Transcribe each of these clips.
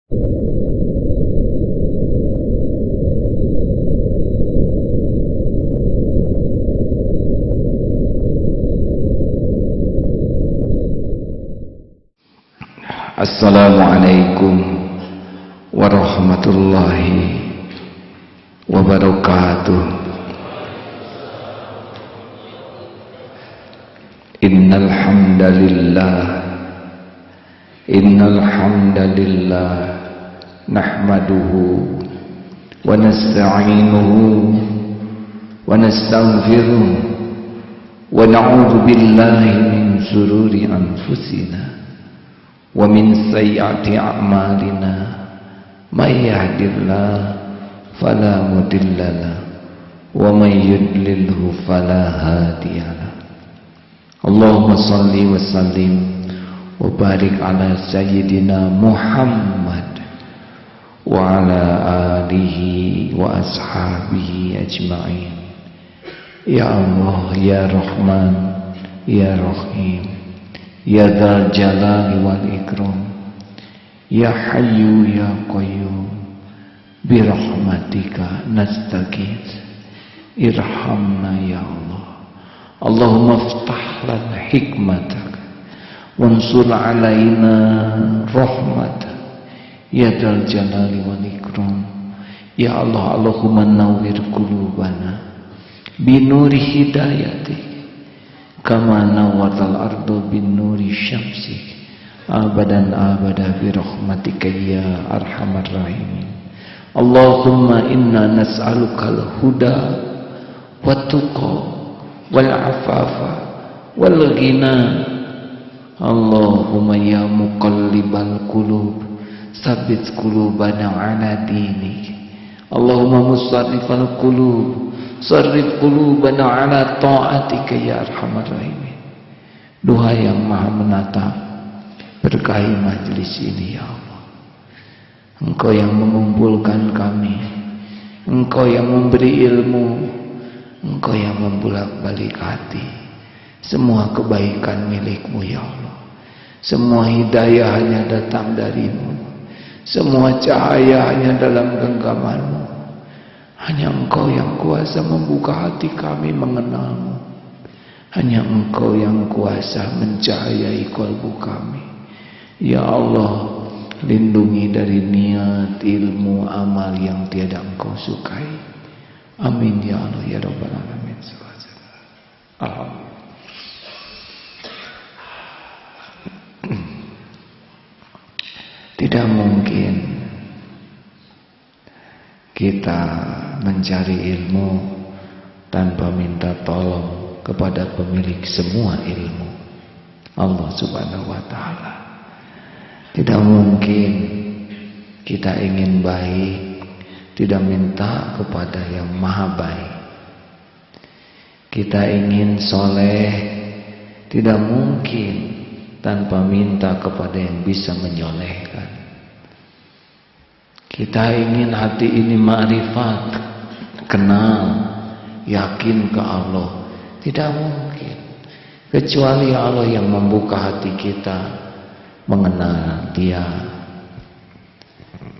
Assalamualaikum warahmatullahi wabarakatuh. Innal hamdalillah nahmaduhu wa nasta'inuhu wa nastaghfiruh wa na'udzu billahi min shururi anfusina wa min sayyiati a'malina may yahdihillahu fala mudhillalah wa may yudlilhu fala hadiyalah. Allahumma shalli wa sallim wa barik ala sayyidina Muhammad wa ala alihi wa ashabihi ajma'in. Ya Allah, ya Rahman, ya Rahim, ya Dzal Jalali wal Ikram, ya Hayyu ya Qayyum, bi rahmatika nastaghits, irhamna ya Allah. Allahumma iftah lana hikmatak wansur alaina rahmatak, ya Dzal Jalali wal Ikram. Ya Allah, Allahumma nawwir qulubana binuri hidayatik kama nawwatal ardu bin nuri syamsik abadan abada bi rahmatika ya arhamar rahimin. Allahumma inna nas'alukal huda wat tuqa wal afafa wal ghina. Allahumma ya muqallibal qulub tsabbit qulubana ala dinik. Allahumma musarrifal qulub sarrif qulubana ala ta'atika ya arhamar rahimin. Doa yang maha menatap, berkahi majlis ini ya Allah. Engkau yang mengumpulkan kami, Engkau yang memberi ilmu, Engkau yang membulak-balik hati. Semua kebaikan milikmu ya Allah. Semua hidayah hanya datang darimu. Semua cahaya hanya dalam genggamanmu. Hanya Engkau yang kuasa membuka hati kami mengenalmu. Hanya Engkau yang kuasa mencahayai kalbu kami. Ya Allah, lindungi dari niat, ilmu, amal yang tiada Engkau sukai. Amin ya Allah ya Rabbal Alamin. Alhamdulillah. Tidak mungkin kita mencari ilmu tanpa minta tolong kepada pemilik semua ilmu, Allah Subhanahu wa ta'ala. Tidak mungkin kita ingin baik tidak minta kepada yang maha baik. Kita ingin soleh tidak mungkin tanpa minta kepada yang bisa menyolehkan. Kita ingin hati ini ma'rifat, kenal, yakin ke Allah, tidak mungkin kecuali Allah yang membuka hati kita mengenal Dia.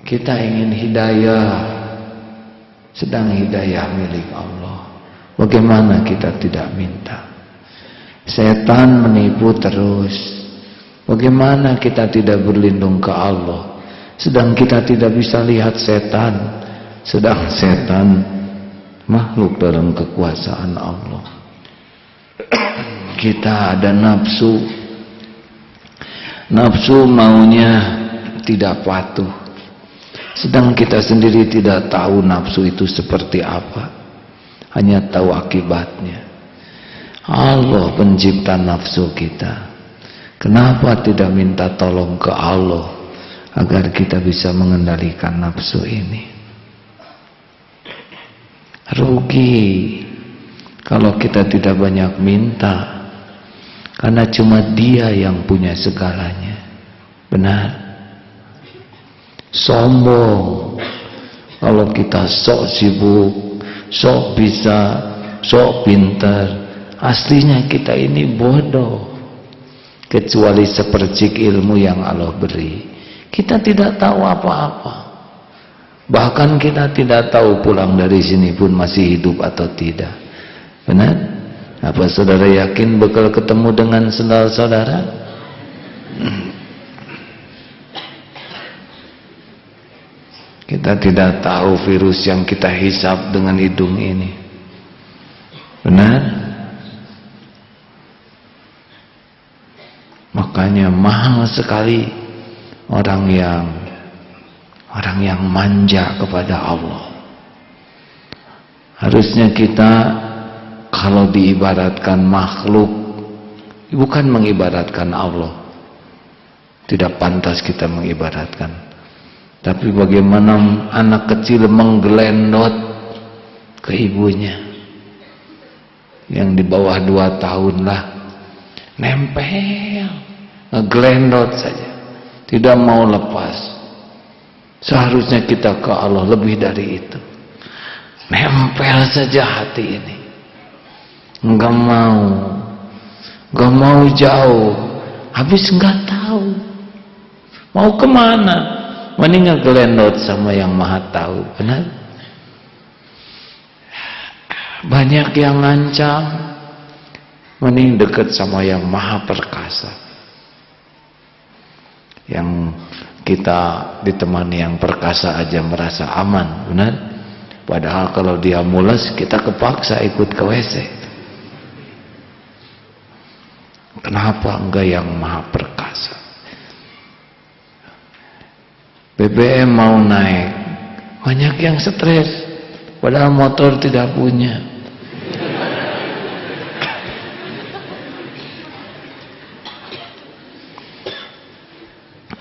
Kita ingin hidayah, sedang hidayah milik Allah. Bagaimana kita tidak minta? Setan menipu terus. Bagaimana kita tidak berlindung ke Allah, sedang kita tidak bisa lihat setan, sedang setan makhluk dalam kekuasaan Allah. Kita ada nafsu, nafsu maunya tidak patuh, sedang kita sendiri tidak tahu nafsu itu seperti apa, hanya tahu akibatnya. Allah pencipta nafsu kita. Kenapa tidak minta tolong ke Allah agar kita bisa mengendalikan nafsu ini? Rugi kalau kita tidak banyak minta, karena cuma Dia yang punya segalanya. Benar? Sombong kalau kita sok sibuk, sok bisa, sok pintar. Aslinya kita ini bodoh. Kecuali sepercik ilmu yang Allah beri, Kita tidak tahu apa-apa. Bahkan kita tidak tahu pulang dari sini pun masih hidup atau tidak. Benar? Apa saudara yakin bakal ketemu dengan saudara-saudara? Kita tidak tahu virus yang kita hisap dengan hidung ini. Benar? Makanya mahal sekali orang yang manja kepada Allah. Harusnya kita kalau diibaratkan makhluk, bukan mengibaratkan Allah. Tidak pantas kita mengibaratkan. Tapi bagaimana anak kecil menggelendot ke ibunya yang di bawah 2 tahun lah, nempel, ngegelendot saja, tidak mau lepas. Seharusnya kita ke Allah lebih dari itu. Nempel saja hati ini, enggak mau jauh, habis enggak tahu mau kemana. Mending ngegelendot sama yang maha tahu. Benar? Banyak yang ngancam, mending dekat sama yang maha perkasa. Yang kita ditemani yang perkasa aja merasa aman. Benar? Padahal kalau dia mules, kita kepaksa ikut ke WC. Kenapa enggak yang maha perkasa? BBM mau naik, banyak yang stres, padahal motor tidak punya.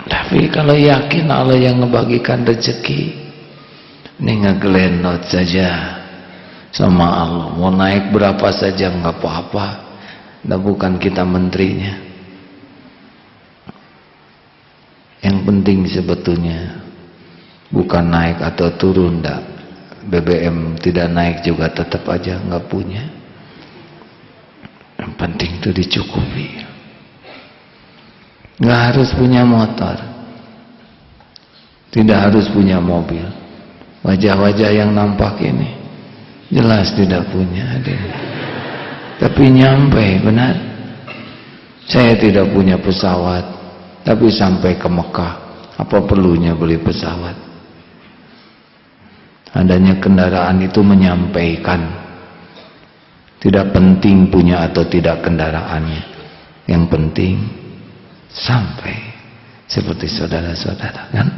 Tapi kalau yakin Allah yang ngebagikan rezeki, ini ngegelendot saja sama Allah. Mau naik berapa saja nggak apa-apa, dan bukan kita menterinya. Yang penting sebetulnya bukan naik atau turun, enggak. BBM tidak naik juga tetap aja nggak punya. Yang penting itu dicukupi. Nggak harus punya motor, tidak harus punya mobil. Wajah-wajah yang nampak ini jelas tidak punya, tapi nyampe. Benar? Saya tidak punya pesawat, tapi sampai ke Mekah, apa perlunya beli pesawat? Adanya kendaraan itu menyampaikan. Tidak penting punya atau tidak kendaraannya, yang penting sampai seperti saudara-saudara, kan?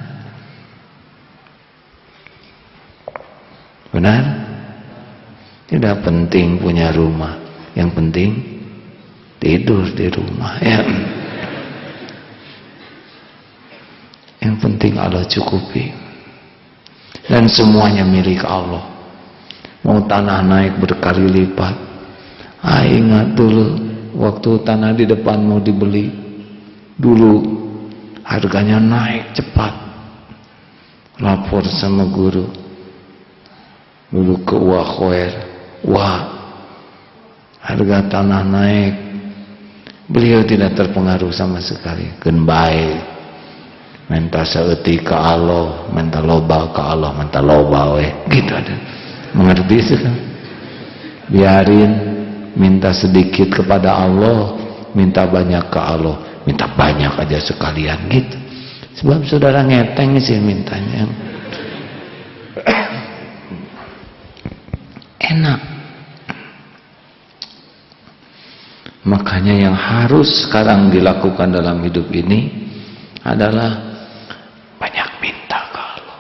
Benar? Tidak penting punya rumah, yang penting tidur di rumah, ya. Yang penting Allah cukupi. Dan semuanya milik Allah. Mau tanah naik berkali lipat, ingat dulu waktu tanah di depan mau dibeli, dulu harganya naik cepat. Lapor sama guru dulu ke Wakhoer, harga tanah naik. Beliau tidak terpengaruh sama sekali. Genbaik, minta seeti ke Allah, minta loba ke Allah, minta loba gitu ada. Mengerti itu kan? Biarin, minta sedikit kepada Allah, minta banyak ke Allah, minta banyak aja sekalian gitu. Sebab saudara ngeteng sih mintanya. Enak. Makanya yang harus sekarang dilakukan dalam hidup ini adalah banyak minta ke Allah.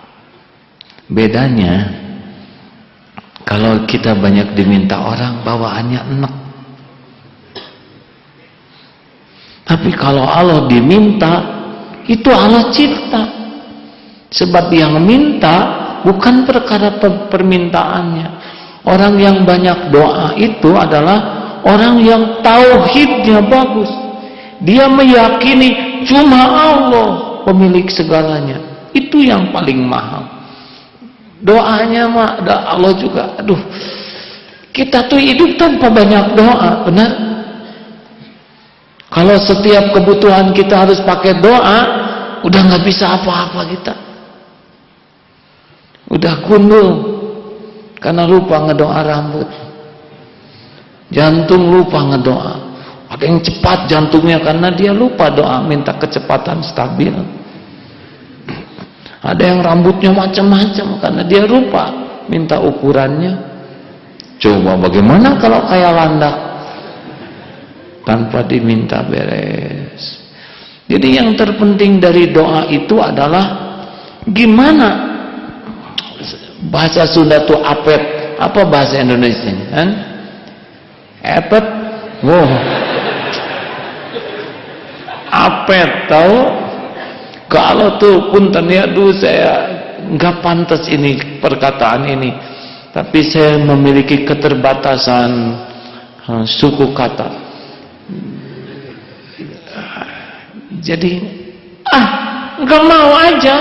Bedanya kalau kita banyak diminta orang, bawaannya enak. Tapi kalau Allah diminta, itu Allah cipta. Sebab yang minta bukan perkara permintaannya. Orang yang banyak doa itu adalah orang yang tauhidnya bagus. Dia meyakini cuma Allah pemilik segalanya. Itu yang paling mahal. Doanya mah Allah juga. Aduh, kita tuh hidup tanpa banyak doa, benar? Kalau setiap kebutuhan kita harus pakai doa, udah nggak bisa apa-apa kita. Udah gundul karena lupa ngedoa rambut. Jantung lupa ngedoa. Ada yang cepat jantungnya karena dia lupa doa, minta kecepatan stabil. Ada yang rambutnya macam-macam karena dia lupa minta ukurannya. Coba bagaimana kalau kayak landak tanpa diminta beres. Jadi yang terpenting dari doa itu adalah gimana, bahasa Sunda tuh apet, apa bahasa Indonesia kan? Apet, wow, apet tahu? Kalau tuh punten ya, dulu saya nggak pantas ini perkataan ini, tapi saya memiliki keterbatasan suku kata. Jadi nggak mau aja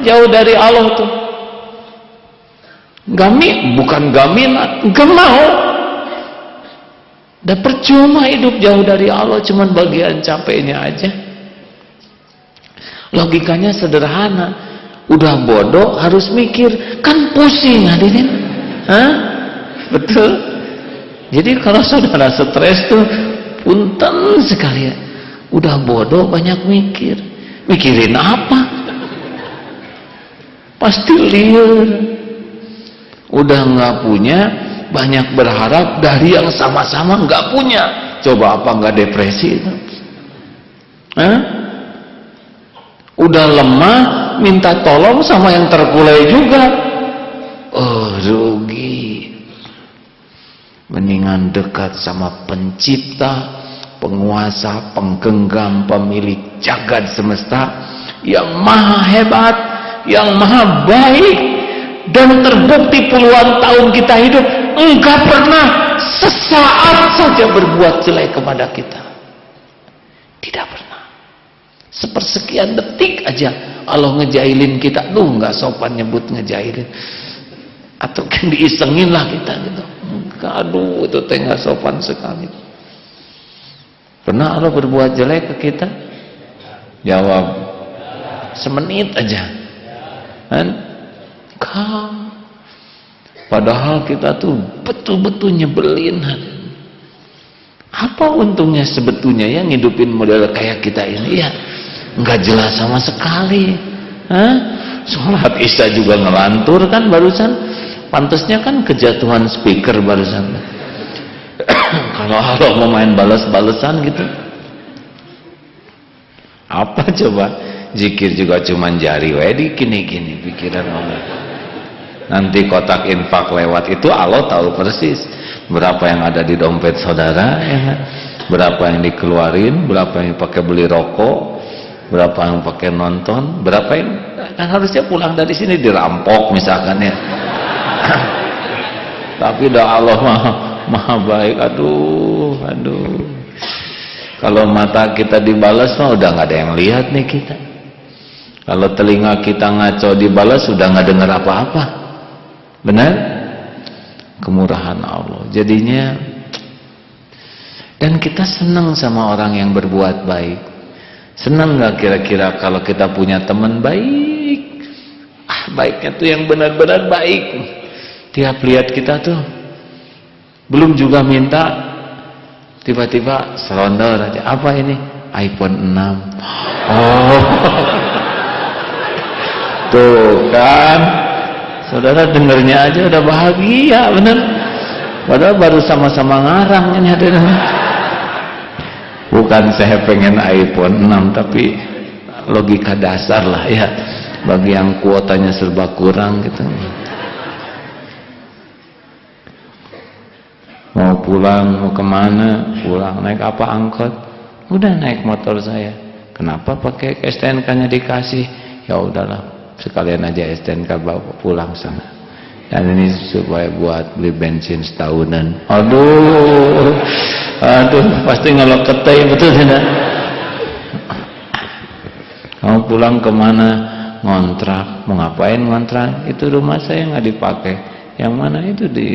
jauh dari Allah tuh. Bukan gak minat, nggak mau. Dan percuma hidup jauh dari Allah, cuman bagian capeknya aja. Logikanya sederhana, udah bodoh harus mikir, kan pusing hadirin. Hah? Betul. Jadi kalau saudara stres tuh punten sekali ya. Udah bodoh banyak mikir. Mikirin apa? Pasti liar. Udah nggak punya, banyak berharap dari yang sama-sama nggak punya. Coba apa nggak depresi itu? Hah? Udah lemah, minta tolong sama yang terkulai juga. Oh, rugi. Mendingan dekat sama pencipta, penguasa, penggenggam, pemilik jagat semesta yang maha hebat, yang maha baik, dan terbukti puluhan tahun kita hidup enggak pernah sesaat saja berbuat jelek kepada kita. Tidak pernah. Sepersekian detik aja Allah ngejailin kita. Duh, nggak sopan nyebut ngejailin, atau kan diisengin lah kita gitu. Aduh, itu teh nggak sopan sekali. Pernah Allah berbuat jelek ke kita? Jawab. Semenit aja kan? Padahal kita tuh betul-betul nyebelin. Apa untungnya sebetulnya ya ngidupin model kayak kita ini ya? Nggak jelas sama sekali. Sholat isya juga ngelantur kan barusan. Pantasnya kan kejatuhan speaker barusan. Kalau Allah mau main balas-balesan gitu. Apa coba? Zikir juga cuman jari wedi gini-gini pikiran Allah. Nanti kotak infak lewat itu Allah tahu persis berapa yang ada di dompet saudara, ya. Berapa yang dikeluarin, berapa yang pakai beli rokok, berapa yang pakai nonton, berapa yang kan harusnya pulang dari sini dirampok misalkan ya. Tapi doa Allah maha baik. Aduh. Kalau mata kita dibalas mah udah nggak ada yang lihat nih kita. Kalau telinga kita ngaco dibalas udah nggak dengar apa-apa. Benar? Kemurahan Allah. Jadinya, dan kita senang sama orang yang berbuat baik. Senang nggak kira-kira kalau kita punya teman baik? Baiknya tuh yang benar-benar baik. Tiap lihat kita tuh belum juga minta, tiba-tiba selondor aja. Apa ini? iPhone 6. Oh. Tuh kan, saudara dengernya aja udah bahagia, bener. Padahal baru sama-sama ngarang ini hadirin. Bukan saya pengen iPhone 6, tapi logika dasar lah ya, bagi yang kuotanya serba kurang gitu. Mau pulang, mau kemana? Pulang naik apa? Angkot? Udah naik motor saya. Kenapa pakai STNK-nya dikasih? Ya udahlah, sekalian aja STNK bawa pulang sana. Dan ini supaya buat beli bensin setahunan. Aduh, pasti ngelok ketay betul tidak? Kamu pulang kemana? Ngontrak. Mau ngapain ngontrak? Itu rumah saya nggak dipakai. Yang mana itu di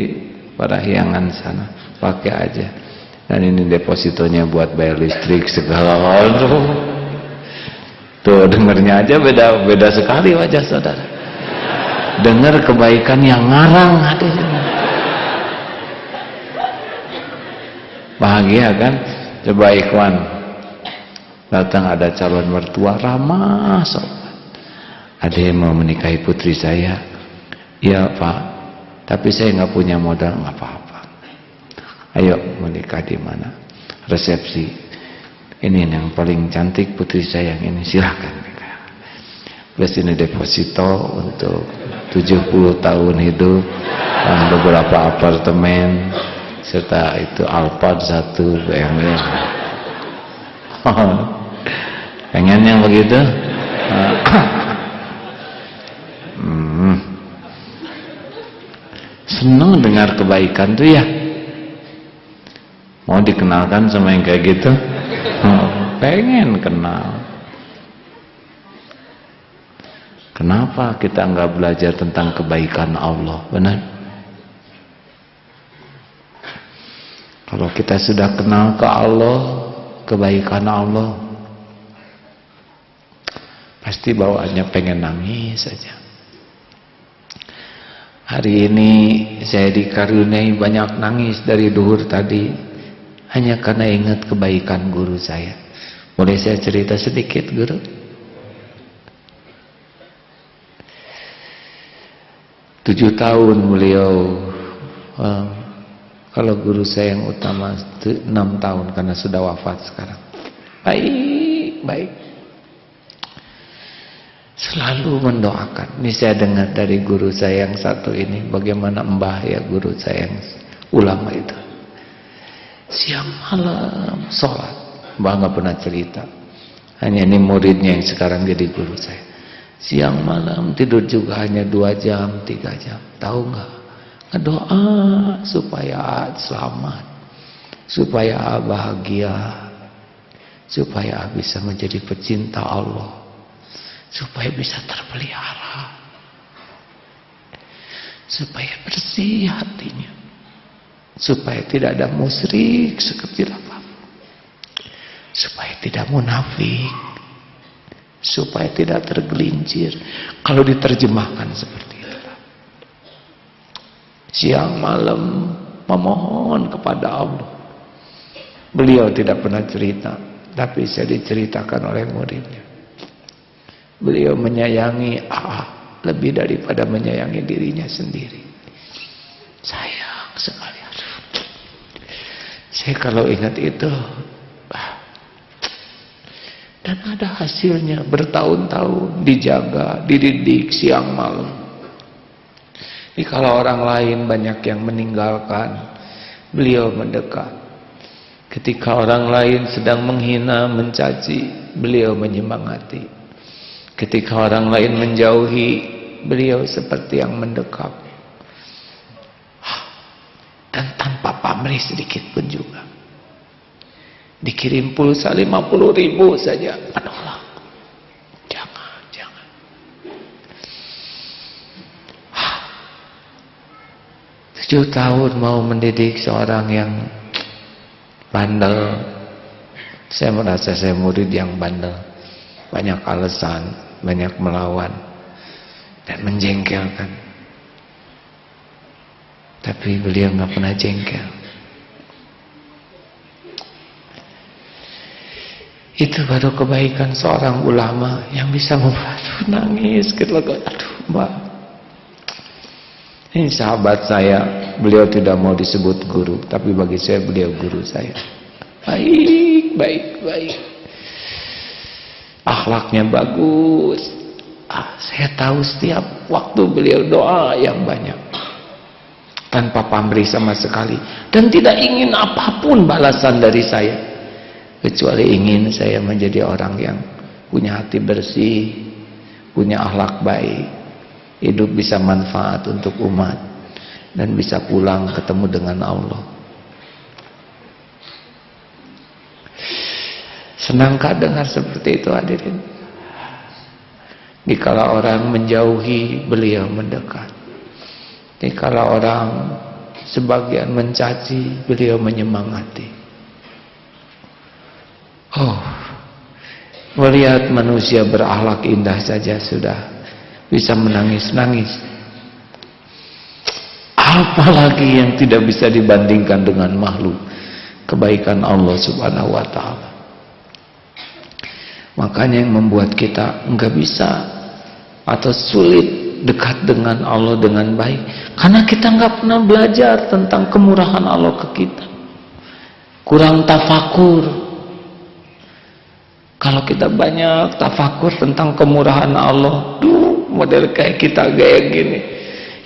Parahyangan sana, pakai aja. Dan ini depositonya buat bayar listrik segala. Aduh. Tuh dengernya aja beda sekali wajah saudara. Dengar kebaikan yang ngarang hadirin. Bahagia kan? Coba ikhwan, datang ada calon mertua ramah sopan. Ada yang mau menikahi putri saya. Iya Pak, tapi saya nggak punya modal. Nggak apa-apa. Ayo menikah di mana? Resepsi. Ini yang paling cantik putri saya yang ini, silahkan nikah. Plus ini deposito untuk 70 tahun hidup dan beberapa apartemen serta itu Alphard 1 BMW. Pengen yang begitu? Senang dengar kebaikan tuh ya. Mau dikenalkan sama yang kayak gitu? Pengen kenal. Kenapa kita nggak belajar tentang kebaikan Allah? Benar? Kalau kita sudah kenal ke Allah, kebaikan Allah, pasti bawaannya pengen nangis saja. Hari ini saya dikaruniai banyak nangis dari duhur tadi, hanya karena ingat kebaikan guru saya. Boleh saya cerita sedikit, guru? Tujuh tahun beliau, kalau guru saya yang utama 6 tahun karena sudah wafat sekarang. Baik. Selalu mendoakan. Ini saya dengar dari guru saya yang satu ini, bagaimana mbah ya guru saya yang ulama itu. Siang malam sholat. Mbah nggak pernah cerita. Hanya ini muridnya yang sekarang jadi guru saya. Siang malam tidur juga hanya 2 jam, 3 jam. Tahu nggak? Doa supaya selamat, supaya bahagia, supaya bisa menjadi pecinta Allah, supaya bisa terpelihara, supaya bersih hatinya, supaya tidak ada musyrik sekecil apapun, supaya tidak munafik, supaya tidak tergelincir. Kalau diterjemahkan seperti itu, siang malam memohon kepada Allah. Beliau tidak pernah cerita, tapi saya diceritakan oleh muridnya. Beliau menyayangi lebih daripada menyayangi dirinya sendiri. Sayang sekali. Saya kalau ingat itu, dan ada hasilnya, bertahun-tahun dijaga, dididik siang malam. Jadi kalau orang lain banyak yang meninggalkan, beliau mendekat. Ketika orang lain sedang menghina, mencaci, beliau menyemangati. Ketika orang lain menjauhi, beliau seperti yang mendekat. Dan tanpa pamrih sedikit pun juga. Dikirim pulsa 50.000 saja, menolak. Jangan. 7 tahun mau mendidik seorang yang bandel. Saya merasa saya murid yang bandel, banyak alasan, banyak melawan dan menjengkelkan. Tapi beliau nggak pernah jengkel. Itu baru kebaikan seorang ulama yang bisa membuat nangis gitu. Aduh mbak, ini sahabat saya, beliau tidak mau disebut guru, tapi bagi saya beliau guru saya. Baik. Akhlaknya bagus. Saya tahu setiap waktu beliau doa yang banyak, tanpa pamrih sama sekali, dan tidak ingin apapun balasan dari saya, kecuali ingin saya menjadi orang yang punya hati bersih, punya akhlak baik, hidup bisa manfaat untuk umat, dan bisa pulang ketemu dengan Allah. Senangkah dengar seperti itu hadirin? Dikala orang menjauhi, beliau mendekat. Dikala orang sebagian mencaci, beliau menyemangati. Melihat manusia berakhlak indah saja sudah bisa menangis-nangis, apalagi yang tidak bisa dibandingkan dengan makhluk kebaikan Allah Subhanahu wa ta'ala. Makanya yang membuat kita enggak bisa atau sulit dekat dengan Allah dengan baik, karena kita enggak pernah belajar tentang kemurahan Allah ke kita, kurang tafakur. Kalau kita banyak tafakur tentang kemurahan Allah, model kayak kita kayak gini,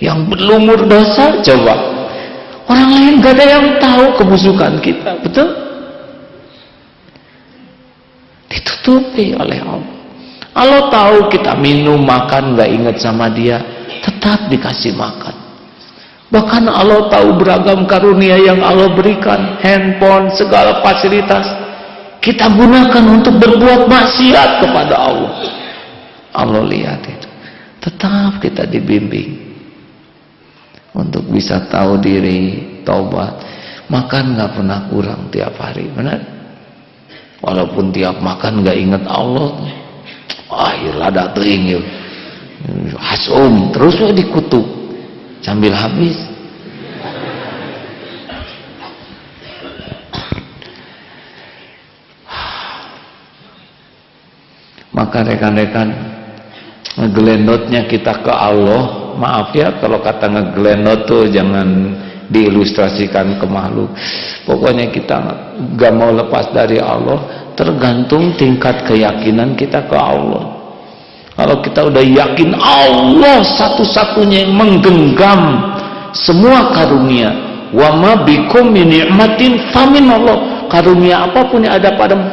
yang berlumur dosa, coba orang lain gak ada yang tahu kebusukan kita, betul? Ditutupi oleh Allah. Allah tahu kita minum, makan, gak ingat sama Dia, tetap dikasih makan. Bahkan Allah tahu beragam karunia yang Allah berikan, handphone, segala fasilitas, kita gunakan untuk berbuat maksiat kepada Allah. Allah lihat itu, tetap kita dibimbing untuk bisa tahu diri, taubat. Makan gak pernah kurang tiap hari, benar? Walaupun tiap makan gak ingat Allah, akhirnya ada tering yuk, hasum terus dikutuk sambil habis. Maka rekan-rekan, ngegelendotnya kita ke Allah, maaf ya kalau kata ngegelendot tuh jangan diilustrasikan ke makhluk. Pokoknya kita gak mau lepas dari Allah, tergantung tingkat keyakinan kita ke Allah. Kalau kita udah yakin Allah satu-satunya yang menggenggam semua karunia, wa ma bikum min ni'matin famin Allah, karunia apapun yang ada padamu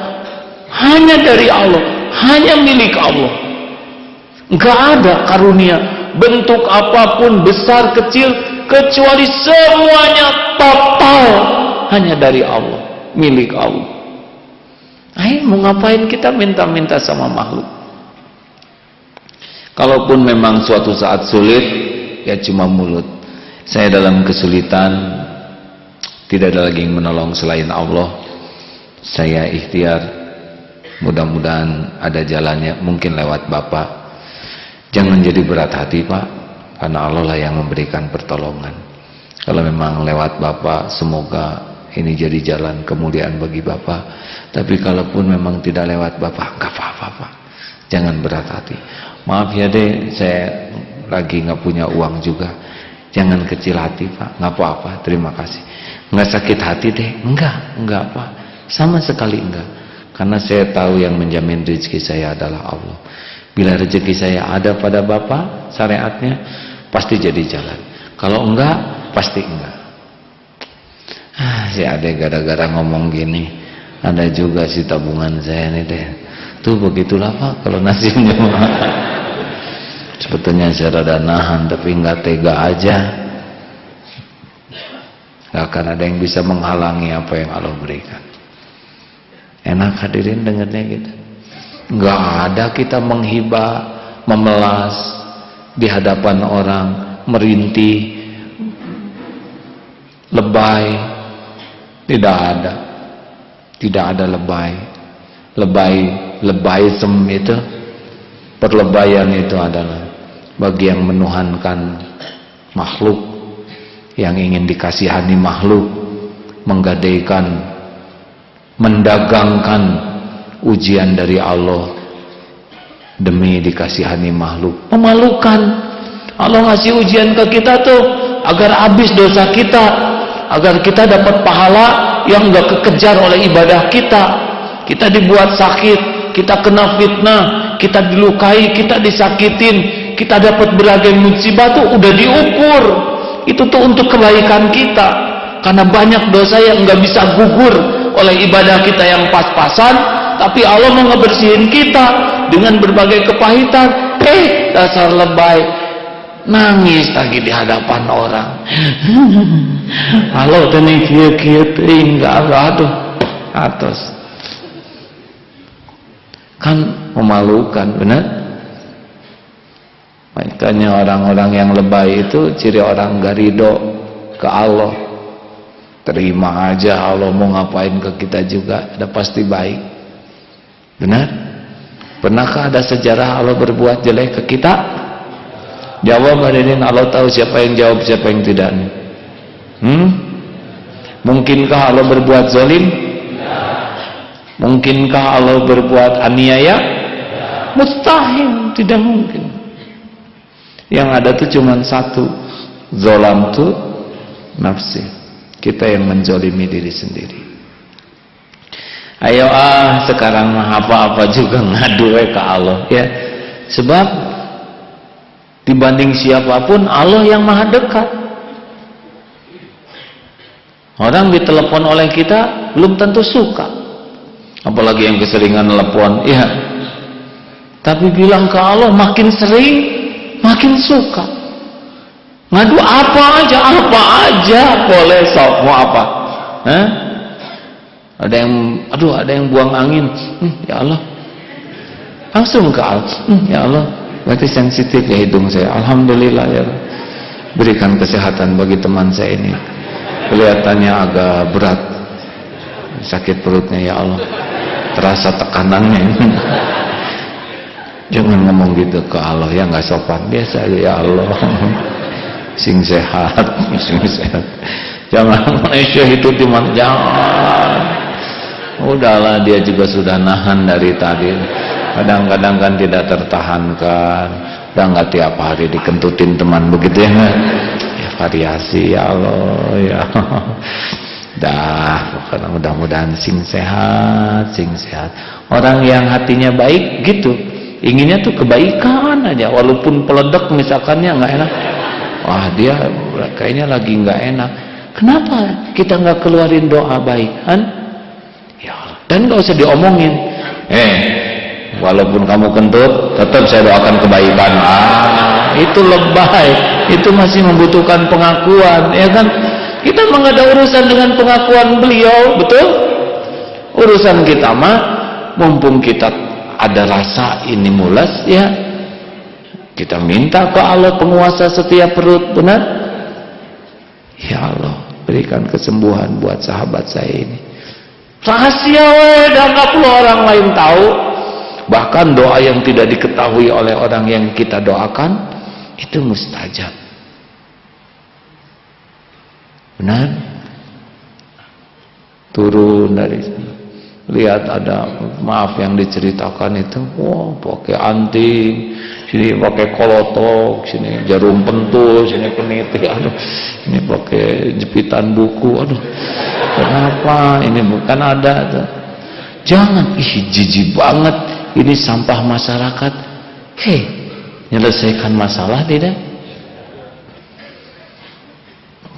hanya dari Allah, hanya milik Allah. Enggak ada karunia bentuk apapun, besar kecil, kecuali semuanya total hanya dari Allah, milik Allah. Mau ngapain kita minta-minta sama makhluk? Kalaupun memang suatu saat sulit, ya cuma mulut. Saya dalam kesulitan, tidak ada lagi yang menolong selain Allah, saya ikhtiar, mudah-mudahan ada jalannya, mungkin lewat Bapak. Jangan jadi berat hati Pak, karena Allah lah yang memberikan pertolongan. Kalau memang lewat Bapak, semoga ini jadi jalan kemuliaan bagi Bapak. Tapi kalaupun memang tidak lewat Bapak, gak apa-apa Pak, jangan berat hati. Maaf ya deh, saya lagi gak punya uang juga. Jangan kecil hati Pak, gak apa-apa, terima kasih. Gak sakit hati deh, enggak Pak, sama sekali enggak. Karena saya tahu yang menjamin rezeki saya adalah Allah. Bila rezeki saya ada pada Bapak, syariatnya pasti jadi jalan. Kalau enggak, pasti enggak. Si adek gara-gara ngomong gini, ada juga si tabungan saya nih deh. Tuh begitulah Pak, kalau nasibnya. Sebetulnya saya rada nahan, tapi enggak tega aja. Gak akan ada yang bisa menghalangi apa yang Allah berikan. Enak hadirin dengarnya gitu. Enggak ada kita menghibah, memelas di hadapan orang, merintih, lebay. Tidak ada. Tidak ada lebay. Lebayism itu, perlebayan itu adalah bagi yang menuhankan makhluk, yang ingin dikasihani makhluk, menggadaikan, mendagangkan ujian dari Allah demi dikasihani makhluk. Memalukan. Allah ngasih ujian ke kita tuh agar habis dosa kita, agar kita dapat pahala yang gak kekejar oleh ibadah kita. Kita dibuat sakit, kita kena fitnah, kita dilukai, kita disakitin, kita dapat beragam musibah tuh udah diukur. Itu tuh untuk kebaikan kita, karena banyak dosa yang gak bisa gugur oleh ibadah kita yang pas-pasan. Tapi Allah mau ngebersihin kita dengan berbagai kepahitan. Dasar lebay, nangis lagi di hadapan orang. Halo tadi kieu-kieu teuing aduh atos. Kan memalukan, benar? Makanya orang-orang yang lebay itu ciri orang gak ridho ke Allah. Terima aja Allah mau ngapain ke kita juga, ada pasti baik. Benar? Pernahkah ada sejarah Allah berbuat jelek ke kita? Jawab hadirin, Allah tahu siapa yang jawab, siapa yang tidak. Mungkinkah Allah berbuat zalim? Mungkinkah Allah berbuat aniaya? Mustahil, tidak mungkin. Yang ada tuh cuma satu, zolam tuh nafsi. Kita yang menzolimi diri sendiri. Ayo sekarang mah apa-apa juga ngadu ke Allah ya. Sebab dibanding siapapun Allah yang maha dekat. Orang ditelepon oleh kita belum tentu suka. Apalagi yang keseringan telepon, ya. Tapi bilang ke Allah makin sering makin suka. Ngadu apa aja boleh, sok mau apa? Ada yang buang angin, ya Allah, langsung ke Allah, ya Allah, berarti sensitif ya hidung saya, alhamdulillah ya Allah. Berikan kesehatan bagi teman saya ini, kelihatannya agak berat, sakit perutnya ya Allah, terasa tekanannya. Jangan ngomong gitu ke Allah, ya nggak sopan, biasa aja ya Allah. Sing sehat. Jangan Malaysia itu cuma jangan. Udahlah, dia juga sudah nahan dari tadi. Kadang-kadang kan tidak tertahankan. Udah nggak tiap hari dikentutin teman begitu ya. Ya variasi ya Allah ya. Dah, mudah-mudahan sing sehat. Orang yang hatinya baik gitu, inginnya tuh kebaikan aja, walaupun peledek misalkannya nggak enak. Wah, dia kayaknya lagi nggak enak. Kenapa kita nggak keluarin doa baik, kan? Ya, dan nggak usah diomongin. Walaupun kamu kentut, tetap saya doakan kebaikan. Itu lebay. Itu masih membutuhkan pengakuan, ya kan? Kita nggak ada urusan dengan pengakuan beliau, betul? Urusan kita mah, mumpung kita ada rasa ini mulas, ya. Kita minta ke Allah penguasa setiap perut, benar? Ya Allah, berikan kesembuhan buat sahabat saya ini. Rahasia dan nggak perlu orang lain tahu. Bahkan doa yang tidak diketahui oleh orang yang kita doakan itu mustajab. Benar? Turun dari sini. Lihat ada, maaf yang diceritakan itu, wah pakai anting, sini pakai kolotok, sini jarum pentul, sini peniti, aduh, ini pakai jepitan buku, aduh, kenapa? Ini bukan ada. Jangan, jijik banget, ini sampah masyarakat. Menyelesaikan masalah tidak?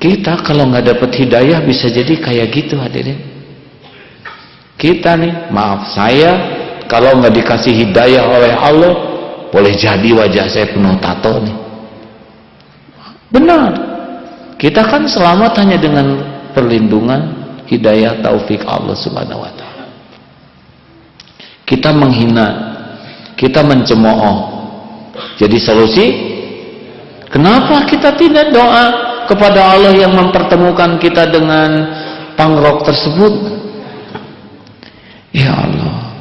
Kita kalau nggak dapat hidayah bisa jadi kayak gitu hadirin. Kita nih, maaf saya, kalau nggak dikasih hidayah oleh Allah, boleh jadi wajah saya penuh tato nih. Benar. Kita kan selamat hanya dengan perlindungan, hidayah, taufik Allah Subhanahu wa Ta'ala. Kita menghina, kita mencemooh. Jadi solusi, kenapa kita tidak doa kepada Allah yang mempertemukan kita dengan pangrok tersebut? Ya Allah,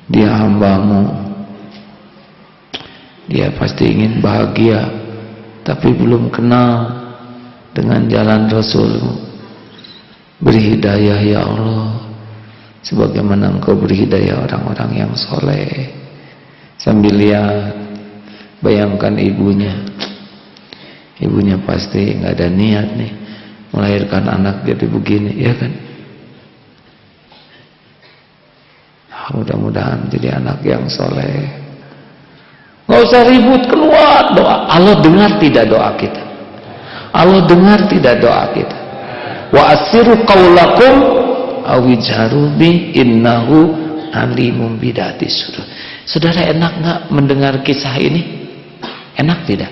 dia hambamu, dia pasti ingin bahagia, tapi belum kenal dengan jalan Rasulmu. Beri hidayah ya Allah, sebagaimana Engkau beri hidayah orang-orang yang soleh. Sambil lihat, bayangkan ibunya pasti nggak ada niat nih melahirkan anak jadi begini, ya kan? Mudah-mudahan jadi anak yang soleh. Nggak usah ribut, keluar doa. Allah dengar tidak doa kita? Allah dengar tidak doa kita? Wa asiru qaulakum awijharu bi innahu alimum bidati sudur. Saudara, enak nggak mendengar kisah ini? Enak tidak?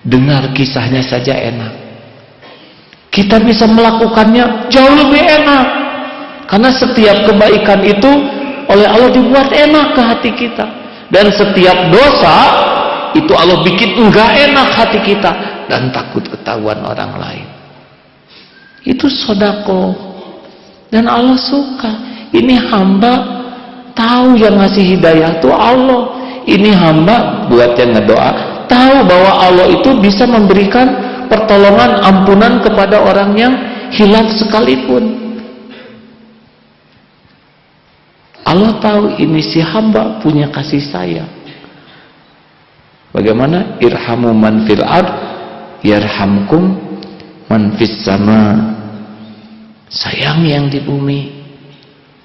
Dengar kisahnya saja enak. Kita bisa melakukannya jauh lebih enak. Karena setiap kebaikan itu oleh Allah dibuat enak ke hati kita. Dan setiap dosa itu Allah bikin enggak enak hati kita. Dan takut ketahuan orang lain. Itu sedekah. Dan Allah suka. Ini hamba tahu yang ngasih hidayah itu Allah. Ini hamba buat yang ngedoa tahu bahwa Allah itu bisa memberikan pertolongan, ampunan kepada orang yang hilaf sekalipun. Allah tahu ini si hamba punya kasih sayang. Bagaimana? Irhamu man fil ard yarhamkum man fis sama. Sayang yang di bumi,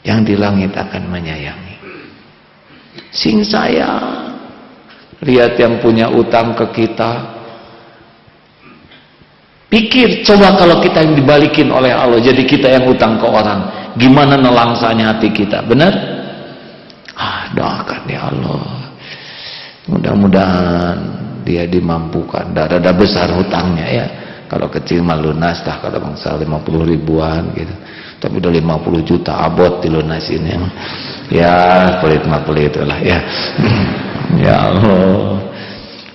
yang di langit akan menyayangi. Sing sayang. Lihat yang punya utang ke kita. Pikir coba kalau kita yang dibalikin oleh Allah, jadi kita yang utang ke orang, gimana nelangsanya hati kita, benar? Doakan ya Allah, mudah-mudahan dia dimampukan. Dada besar hutangnya ya, kalau kecil mah lunas dah, kalau bangsa 50 ribuan gitu, tapi udah 50 juta abot dilunasin ya, pelit mah pelit lah ya. Ya Allah,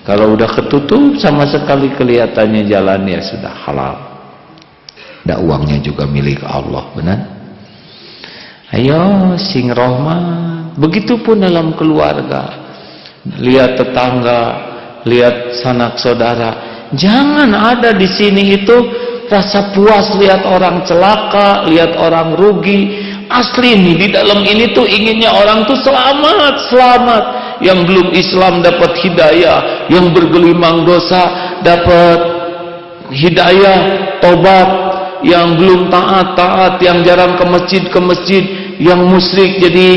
kalau udah ketutup sama sekali kelihatannya jalan, ya sudah halal. Dan uangnya juga milik Allah, benar? Ayo sing rahmat. Begitupun dalam keluarga. Lihat tetangga, lihat sanak saudara. Jangan ada di sini itu rasa puas lihat orang celaka, lihat orang rugi. Asli nih di dalam ini tuh inginnya orang tuh selamat, selamat. Yang belum Islam dapat hidayah, yang bergelimang dosa dapat hidayah, tobat, yang belum taat, yang jarang ke masjid, yang musyrik jadi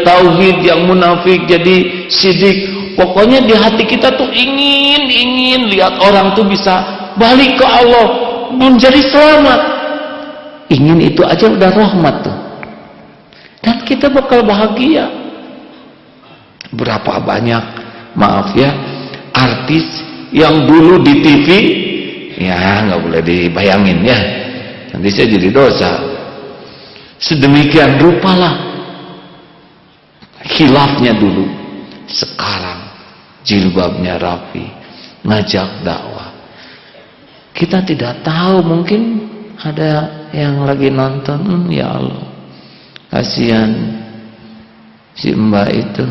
tauhid, yang munafik jadi syirik. Pokoknya di hati kita tuh ingin lihat orang tuh bisa balik ke Allah, menjadi selamat. Ingin itu aja udah rahmat tuh. Dan kita bakal bahagia. Berapa banyak, maaf ya, artis yang dulu di TV, ya nggak boleh dibayangin ya, nanti saya jadi dosa. Sedemikian rupalah khilafnya dulu, sekarang jilbabnya rapi, ngajak dakwah. Kita tidak tahu, mungkin ada yang lagi nonton, ya Allah, kasihan si mbak itu,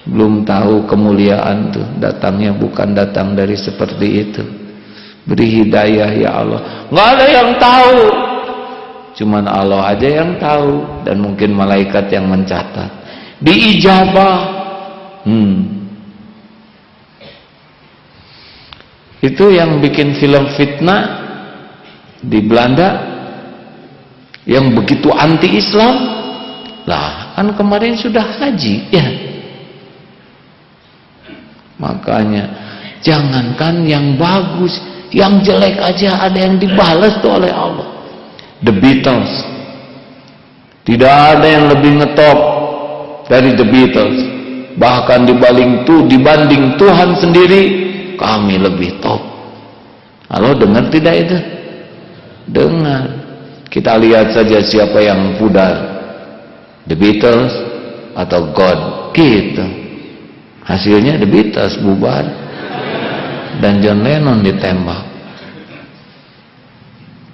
belum tahu kemuliaan tuh, datangnya bukan datang dari seperti itu. Beri hidayah ya Allah. Nggak ada yang tahu, cuman Allah aja yang tahu, dan mungkin malaikat yang mencatat. Diijabah. Itu yang bikin film fitnah di Belanda, yang begitu anti Islam. Lah kan kemarin sudah haji ya. Makanya jangankan yang bagus, yang jelek aja ada yang dibalas tuh oleh Allah. The Beatles, tidak ada yang lebih ngetop dari The Beatles. Bahkan dibanding Tuhan sendiri, kami lebih top. Halo, dengar tidak itu? Dengar. Kita lihat saja siapa yang pudar, The Beatles atau God, gitu. Hasilnya The Beatles bubar dan John Lennon ditembak.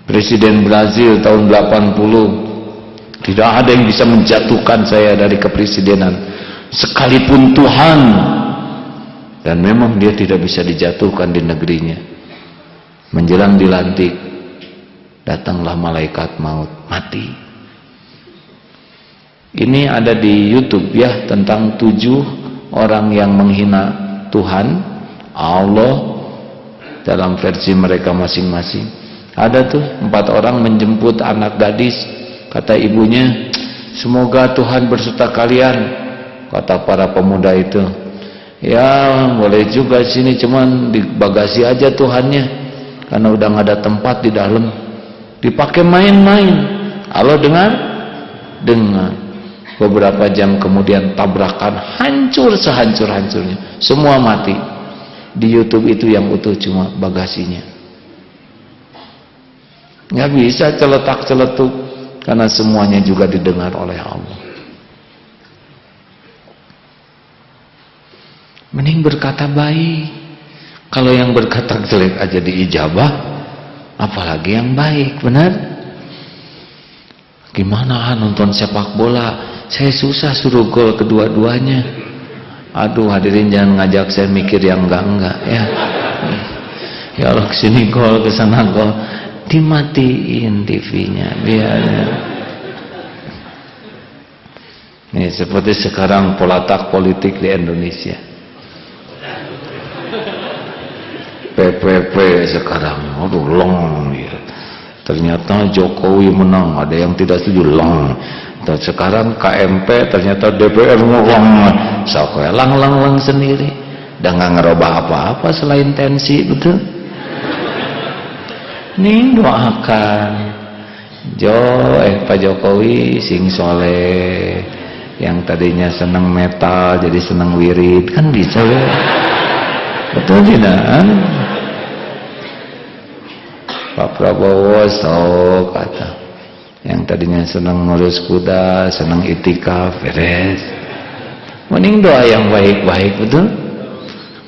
Presiden Brazil tahun 80, tidak ada yang bisa menjatuhkan saya dari kepresidenan sekalipun Tuhan, dan memang dia tidak bisa dijatuhkan di negerinya. Menjelang dilantik, datanglah malaikat maut, mati. Ini ada di YouTube ya, tentang 7 orang yang menghina Tuhan, Allah, dalam versi mereka masing-masing. Ada tuh 4 orang menjemput anak gadis. Kata ibunya, semoga Tuhan berserta kalian. Kata para pemuda itu, ya boleh juga sini, cuman di bagasi aja Tuhannya, karena udah nggak ada tempat di dalam. Dipakai main-main. Allah dengar. Beberapa jam kemudian tabrakan, hancur sehancur-hancurnya, semua mati. Di YouTube itu yang utuh cuma bagasinya. Nggak bisa celetak-celetuk, karena semuanya juga didengar oleh Allah. Mending berkata baik. Kalau yang berkata jelek aja diijabah, apalagi yang baik, benar? Gimana nonton sepak bola, Saya susah suruh gol kedua-duanya. Aduh, hadirin jangan ngajak saya mikir yang enggak ya. Ya Allah, kesini gol, kesana gol. Dimatiin TV-nya biarnya. Nih seperti sekarang polatak politik di Indonesia. PPP sekarang, aduh long ya. Ternyata Jokowi menang, ada yang tidak setuju long. Dan sekarang KMP ternyata DPR ngomong, saya lang sendiri. Dan nggak ngerubah apa-apa selain tensi, betul? Nih doakan Pak Jokowi sing soleh, yang tadinya seneng metal jadi seneng wirid, kan bisa ya? Betul tidak? Pak Prabowo sok kata, yang tadinya seneng ngurus kuda seneng itikaf, beres. Mending doa yang baik-baik, betul?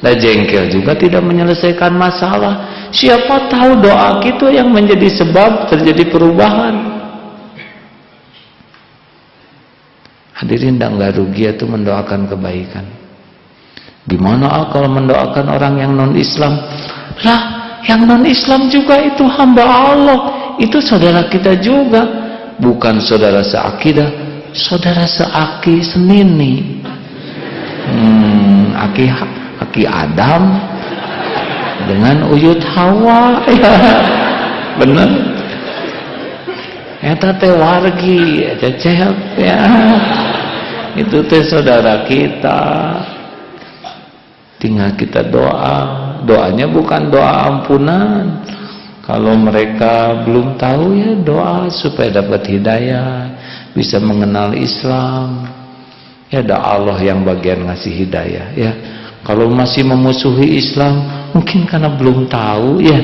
Lah jengkel juga tidak menyelesaikan masalah. Siapa tahu doa kita yang menjadi sebab terjadi perubahan. Hadirin, enggak rugi itu mendoakan kebaikan. Gimana kalau mendoakan orang yang non-Islam? Lah, yang non-Islam juga itu hamba Allah. Itu saudara kita juga. Bukan saudara seakidah, saudara seaki senini. Aki Adam dengan uyut Hawa, ya bener. Eta teh wargi, cecep ya. Itu teh saudara kita. Tinggal kita doa. Doanya bukan doa ampunan. Kalau mereka belum tahu ya doa supaya dapat hidayah, bisa mengenal Islam. Ya ada Allah yang bagian ngasih hidayah ya. Kalau masih memusuhi Islam, mungkin karena belum tahu ya.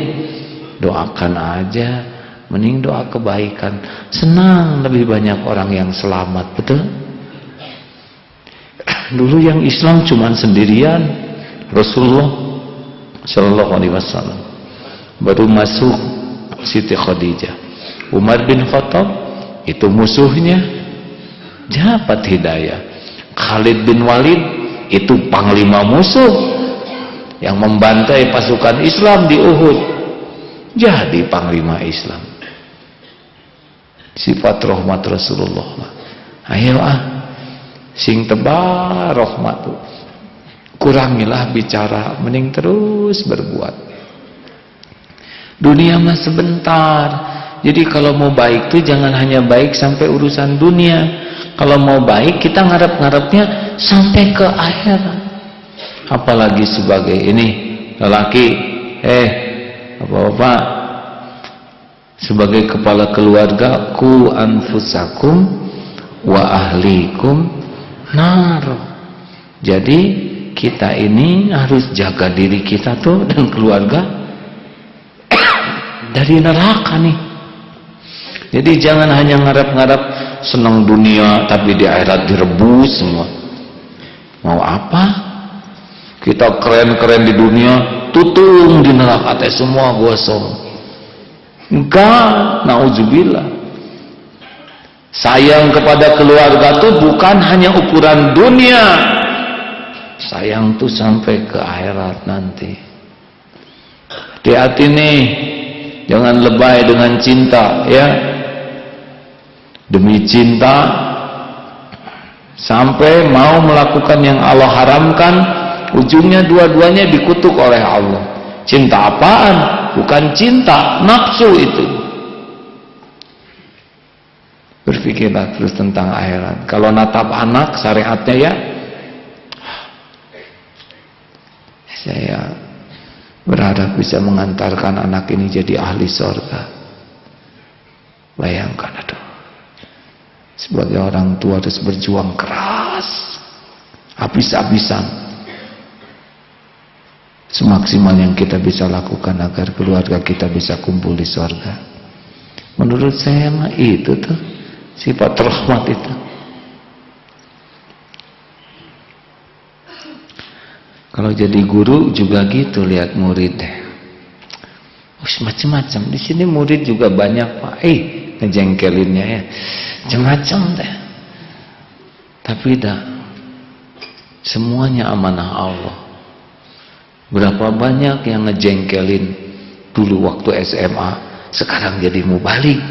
Doakan aja, mending doa kebaikan. Senang lebih banyak orang yang selamat, betul? Dulu yang Islam cuman sendirian, Rasulullah Shallallahu Alaihi Wasallam. Baru masuk Siti Khadijah, Umar bin Khattab itu musuhnya, dapat hidayah. Khalid bin Walid itu panglima musuh yang membantai pasukan Islam di Uhud, jadi panglima Islam. Sifat rahmat Rasulullah. Ayo sing tebar rahmat, kurangilah bicara, mending terus berbuat. Dunia mah sebentar. Jadi kalau mau baik tuh jangan hanya baik sampai urusan dunia. Kalau mau baik kita ngarep-ngarepnya sampai ke akhirat. Apalagi sebagai ini lelaki, bapak-bapak, sebagai kepala keluarga, ku anfusakum wa ahlikum nar. Jadi kita ini harus jaga diri kita tuh dan keluarga dari neraka nih. Jadi jangan hanya ngarep-ngarep senang dunia tapi di akhirat direbus semua. Mau apa? Kita keren-keren di dunia, tutung di neraka teh semua gosong. Enggak, nauzubillah. Sayang kepada keluarga tuh bukan hanya ukuran dunia. Sayang tuh sampai ke akhirat nanti. Hati-hati nih, jangan lebay dengan cinta ya. Demi cinta sampai mau melakukan yang Allah haramkan, ujungnya dua-duanya dikutuk oleh Allah. Cinta apaan? Bukan cinta, nafsu itu. Berpikirlah terus tentang akhirat. Kalau natap anak syariatnya ya, saya berharap bisa mengantarkan anak ini jadi ahli surga. Bayangkan, aduh, sebagai orang tua harus berjuang keras, habis-habisan, semaksimal yang kita bisa lakukan agar keluarga kita bisa kumpul di surga. Menurut saya mah itu tuh sifat rahmat itu. Kalau jadi guru juga gitu, lihat murid deh. Macam-macam. Di sini murid juga banyak, Pak. Ngejengkelinnya ya. Macam-macam deh. Tapi dah, semuanya amanah Allah. Berapa banyak yang ngejengkelin dulu waktu SMA, sekarang jadi mubalik.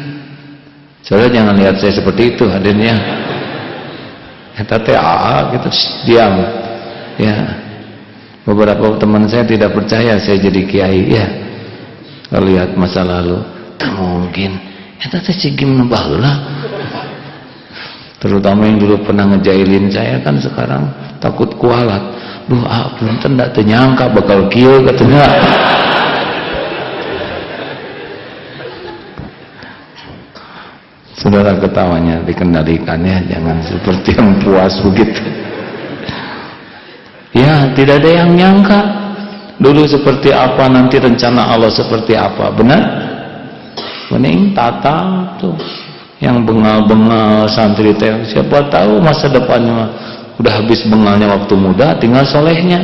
Saudara jangan lihat saya seperti itu hadirnya. Eta teh AA gitu, diam. Ya. Beberapa teman saya tidak percaya saya jadi kiai, ya. Kalau lihat masa lalu, tak mungkin. Eta teh cigim baheula. Terutama yang dulu pernah ngejailin saya kan sekarang takut kualat. Duh, punten da teu nyangka bakal kieu katanya. Saudara ketawanya dikendalikan ya, jangan seperti yang puas begitu. Ya, tidak ada yang nyangka dulu seperti apa, nanti rencana Allah seperti apa. Benar? Mending tata tuh yang bengal-bengal santri teh, siapa tahu masa depannya udah habis bengalnya waktu muda, tinggal solehnya.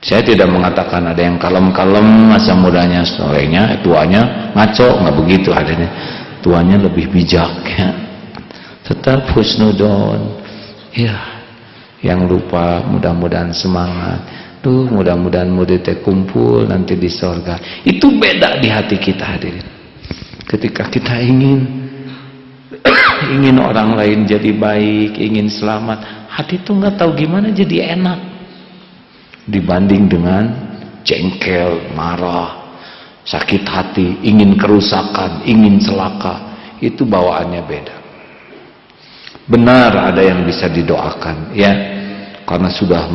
Saya tidak mengatakan ada yang kalem-kalem masa mudanya, solehnya, tuanya ngaco, nggak begitu adanya. Tuanya lebih bijak ya. Tetap husnudon. Ya, yang lupa mudah-mudahan semangat. Tuh mudah-mudahan murid teh kumpul nanti di surga. Itu beda di hati kita hadirin. Ketika kita ingin orang lain jadi baik, ingin selamat, hati itu nggak tahu gimana jadi enak. Dibanding dengan jengkel, marah, sakit hati, ingin kerusakan, ingin celaka, itu bawaannya beda. Benar ada yang bisa didoakan, ya, karena sudah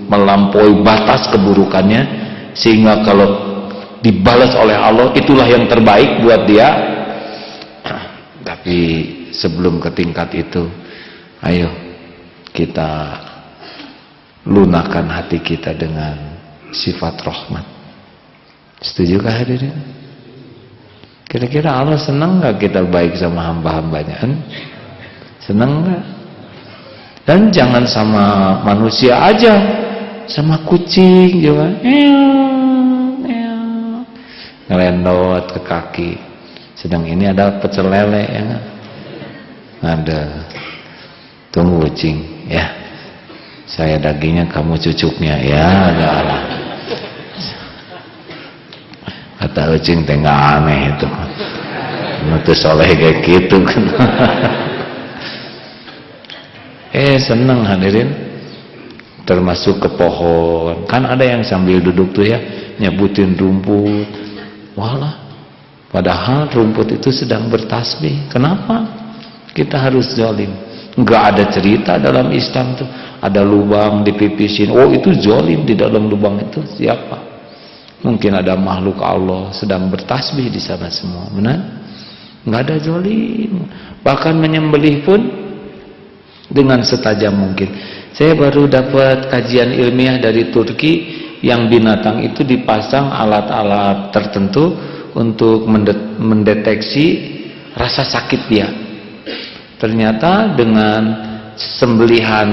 melampaui batas keburukannya, sehingga kalau dibalas oleh Allah itulah yang terbaik buat dia. Tapi sebelum ke tingkat itu, ayo kita lunakkan hati kita dengan sifat rahmat. Setujukah hadirin? Kira-kira Allah senang gak kita baik sama hamba-hambanya? Senang gak? Dan jangan sama manusia aja, sama kucing juga ngelendot ke kaki. Sedang ini ada pecel lele ya kan? Ada. Tunggu kucing ya, saya dagingnya, kamu cucuknya ya. Ada. Kata kucing teh nggak aneh itu, itu soleh kayak gitu kan. Seneng hadirin, termasuk ke pohon kan ada yang sambil duduk tuh ya nyebutin rumput. Walah, padahal rumput itu sedang bertasbih. Kenapa kita harus zalim? Enggak ada cerita dalam Islam tuh ada lubang dipipisin, oh itu zalim di dalam lubang itu. Siapa? Mungkin ada makhluk Allah sedang bertasbih di sana semua. Benar? Enggak ada zalim. Bahkan menyembelih pun dengan setajam mungkin. Saya baru dapat kajian ilmiah dari Turki, yang binatang itu dipasang alat-alat tertentu untuk mendeteksi rasa sakit dia. Ternyata dengan sembelihan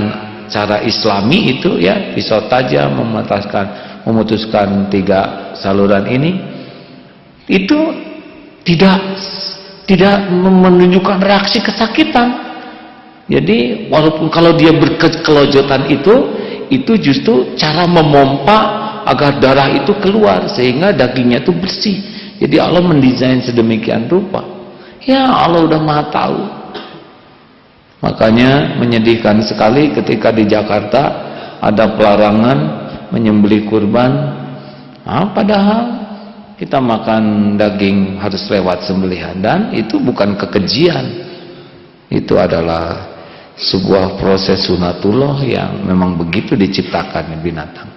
cara Islami itu ya, pisau tajam memutuskan 3 saluran ini, itu tidak menunjukkan reaksi kesakitan. Jadi walaupun kalau dia berkelojotan itu justru cara memompa agar darah itu keluar sehingga dagingnya itu bersih. Jadi Allah mendesain sedemikian rupa. Ya Allah udah Maha tahu. Makanya menyedihkan sekali ketika di Jakarta ada pelarangan menyembelih kurban. Padahal kita makan daging harus lewat sembelihan, dan itu bukan kekejian. Itu adalah sebuah proses sunatullah yang memang begitu diciptakan binatang.